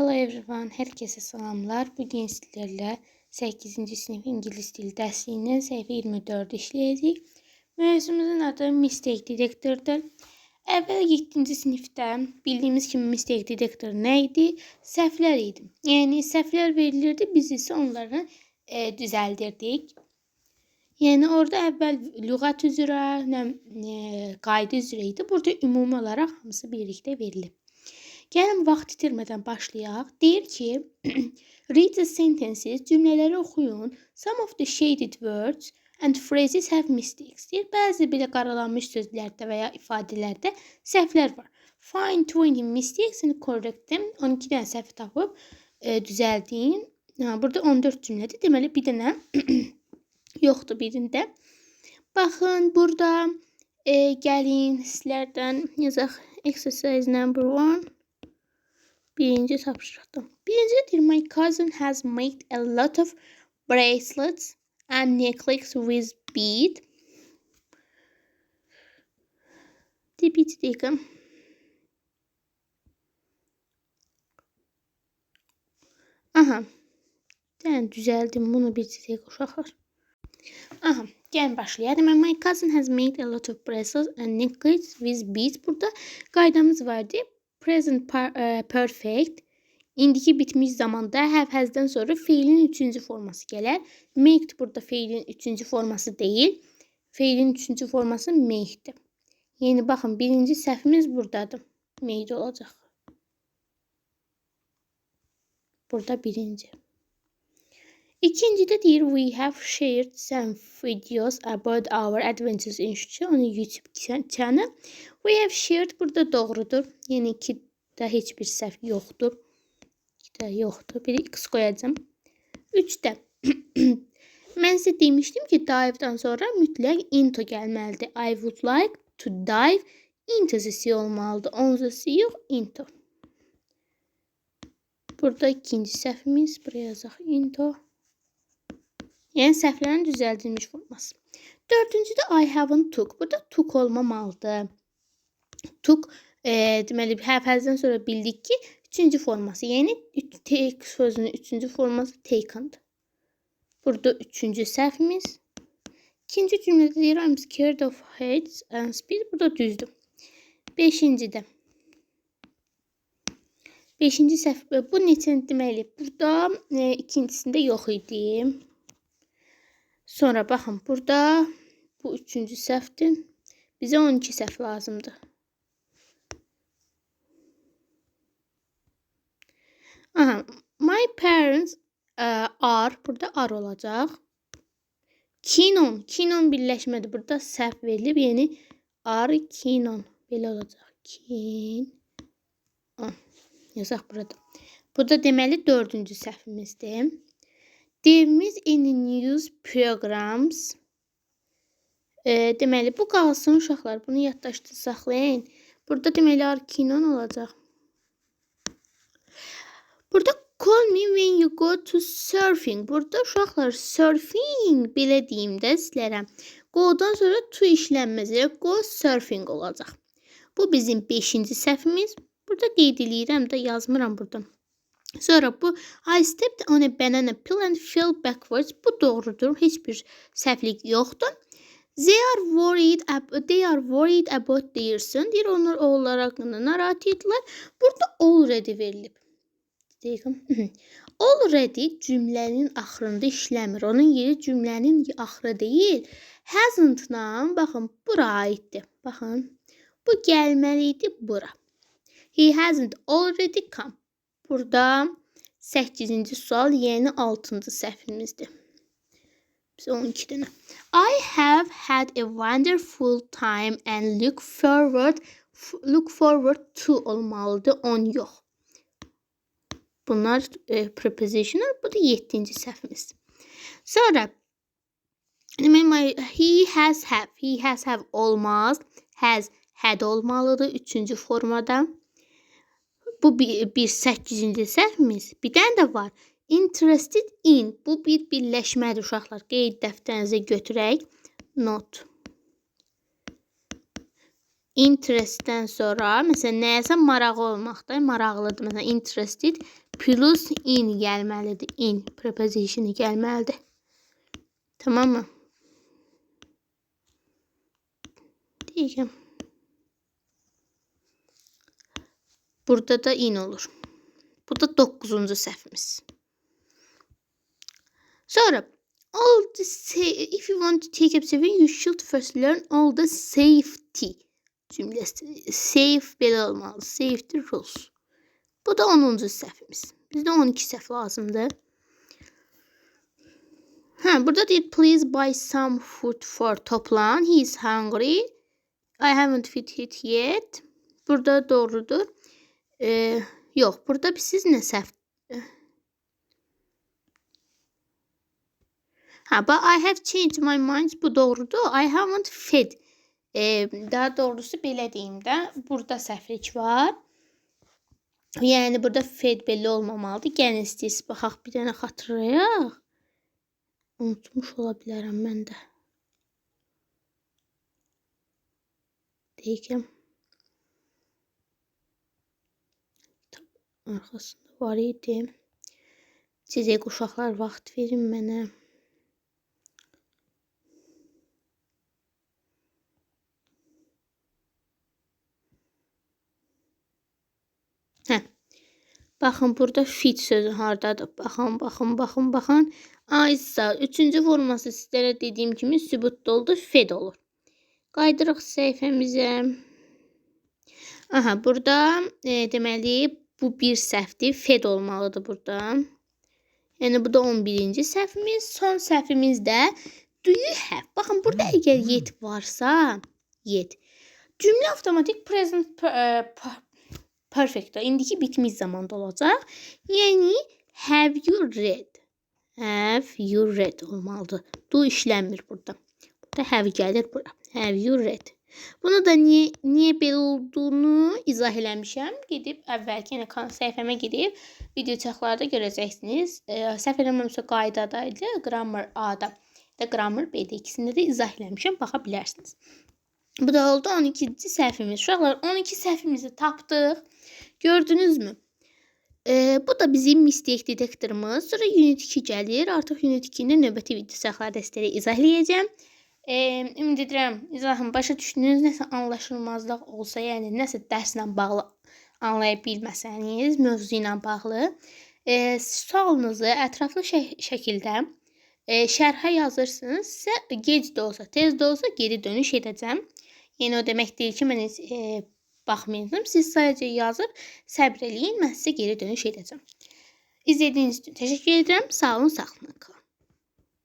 Hello everyone, herkese salamlar. Bugün sizlerle 8. sınıf İngiliz dili dersinin səhifə 24 işləyəcəyik. Mövzumuzun adı Mistake Detector'dır. Əvvəl 7. sınıfda bildiyimiz kimi Mistake Detector nə idi? Səhvlər idi. Yəni səhvlər verilirdi, biz isə onları düzəldirdik. Yəni orada əvvəl lüğət üzrə, qayda üzrə idi. Burada ümumi olaraq hamısı birlikdə verilib. Gəlin vaxt itirmədən başlayaq. Deyir ki, read the sentences, cümlələri oxuyun. Some of the shaded words and phrases have mistakes. Deyir, bəzi belə qaralanmış sözlərdə və ya ifadələrdə səhvlər var. Find 20 mistakes and correct them. 12 dənə səhv tapıb düzəldin. Burada 14 cümlədir. Deməli, bir dənə yoxdur birində. Baxın, burada gəlin sizlərdən yazaq. Exercise number 1. Birinci tapşırıqda. Birinci deyir, my cousin has made a lot of bracelets and necklaces with bead. Bir dəqiqə. Aha. Dən düzəldim bunu bir dəqiqə uşaqlar. Aha. Gəlin başlayaq. My cousin has made a lot of bracelets and necklaces with beads. Burada qaydamız vardı. Present perfect. İndiki bitmiş zamanda have has'dan sonra feilin 3-cü forması gələr. Make burada feilin 3-cü forması deyil. Feilin 3-cü forması make'dir. Yəni baxın, birinci səhvimiz buradadır. Made olacaq. Burada birinci. İkincidə deyir, we have shared some videos about our adventures in on YouTube channel. We have shared burada doğrudur. Yəni 2-də heç bir səhv yoxdur. 2-də yoxdur. Bir x qoyacağım. 3-də. Mən sizə demişdim ki, dive'dan sonra mütləq into gəlməlidir. I would like to dive into the sea olmalıdır. On the sea yox, into. Burada ikinci səhvimiz. Buraya yazaq into. Yəni səhvlərin düzəldilmiş forması. Dördüncüdə I haven't took. Burada took olmamalıdır. Took deməli have has'dan sonra bildik ki 3-cü forması. Yəni take sözünün 3-cü forması taken'dır. Burada 3-cü səhvimiz. İkinci cümlədə deyir I'm scared of heights and speed. Burada düzdür. 5-cidə. 5-ci səhv. Bu neçə deməli? Burada ikincisində yox idi. Sonra baxın, burada bu 3-cü səhvdir. Bizə 12 səhv lazımdır. Aha, my parents are, burada are olacaq. Keen on birləşmədir. Burada səhv verilib, yəni are keen on. Belə olacaq. Keen on. Yazaq burada. Burada deməli 4-cü səhvimizdir. Devimiz in news programs. Deməli, bu qalsın uşaqlar. Bunu yaddaşda saxlayın. Burada deməli arkinon olacaq. Burada call me when you go to surfing. Burada uşaqlar surfing belə deyim də sizlərə. Go-dan sonra to işlənməz. Go surfing olacaq. Bu bizim 5-ci səhvimiz. Burada qeyd edirəm də yazmıram burada. Sonra bu I stepped on a banana peel and fell backwards. Bu doğrudur. Heç bir səhvlik yoxdur. They are worried about their son. Deyir, onlar oğullar haqqında narahat edirlər. Burada already verilib. Already cümlənin axırında işləmir. Onun yeri cümlənin axırı deyil. Hasn't-la, baxın, bura aiddir. Baxın, bu gəlməli idi bura. He hasn't already come. Burada 8-ci sual, yəni 6-cı səhvimizdir. Biz 12 dənə. I have had a wonderful time and look forward to olmalıdır. On yox. Bunlar prepositional. Bu da 7-ci səhvimiz. Sonra he has have olmaz. Has had olmalıdır 3-cü formada. Bu bir 8-ci səhvimiz. Bir dənə də var. Interested in. Bu bir birləşmədir uşaqlar. Qeyd dəftərinizə götürək. Not. Interestdən sonra məsələn nəyəsə marağı olmaqda, maraqlıdır. Məsələn interested plus in gəlməlidir. In prepositionu gəlməlidir. Tamam mı? Deyəcəm. Burada da in olur. Bu da 9-cu səhvimiz. Sonra if you want to take up saving, you should first learn all the safety cümləsi. Safe belə olmalı. Safety rules. Bu da 10-cu səhvimiz. Bizdə 12 səhv lazımdır. Burada deyir please buy some food for Toplan. He is hungry. I haven't fed it yet. Burada doğrudur. Yox, burada siz nə səhv? But I have changed my mind. Bu doğrudur. I haven't fed. Daha doğrusu belə deyim də. Burada səhvlik var. Yəni burada fed belə olmamalıdır. Gəlin istəyirsiniz. Baxaq bir dənə xatırlayaq. Unutmuş ola bilərəm mən də. Deyəcəm. Arxasında var idi. Sizə uşaqlar vaxt verin mənə. Baxın burada fit sözü hardadır. Baxın. Aysa 3-cü forması sizlərə dediyim kimi sübutda oldu, fed olur. Qaydırıq səhifəmizə. Burada deməli bu bir səhvdir. Fed olmalıdır burada. Yəni bu da 11-ci səhvimiz. Son səhvimiz də do you have. Baxın burada əgər yet varsa, yet. Cümlə avtomatik present perfect. İndiki bitmiş zamanda olacaq. Yəni have you read? Have you read olmalıdır. Do işlənmir burada. Burada have gəlir bura. Have you read? Bunu da niyə belə olduğunu izah eləmişəm. Gedib əvvəlki səhifəmə gedib video çaxlarda görəcəksiniz. Səhv eləməmişsə qaydada idi. Grammar A-da və Grammar B-də ikisində də izah eləmişəm. Baxa bilərsiniz. Bu da oldu 12-ci səhvimiz. Uşaqlar 12 səhvimizi tapdıq. Gördünüzmü? Bu da bizim mistake detektorumuz. Sonra unit 2 gəlir. Artıq unit 2-ni növbəti video çaxlarda sizlərə izah eləyəcəm. Ümid edirəm, izahım başa düşdünüz. Nəsə anlaşılmazlıq olsa, yəni nəsə dərslə bağlı anlaya bilməsəniz, mövzu ilə bağlı sualınızı ətraflı şəkildə şərhə yazırsınız. Sizə gec də olsa, tez də olsa geri dönüş edəcəm. Yəni o demək deyil ki, mən baxmayacağım. Siz sadəcə yazıb səbr eləyin, mən sizə geri dönüş edəcəm. İzlədiyiniz üçün təşəkkür edirəm. Sağ olun, sağlıqla qalın.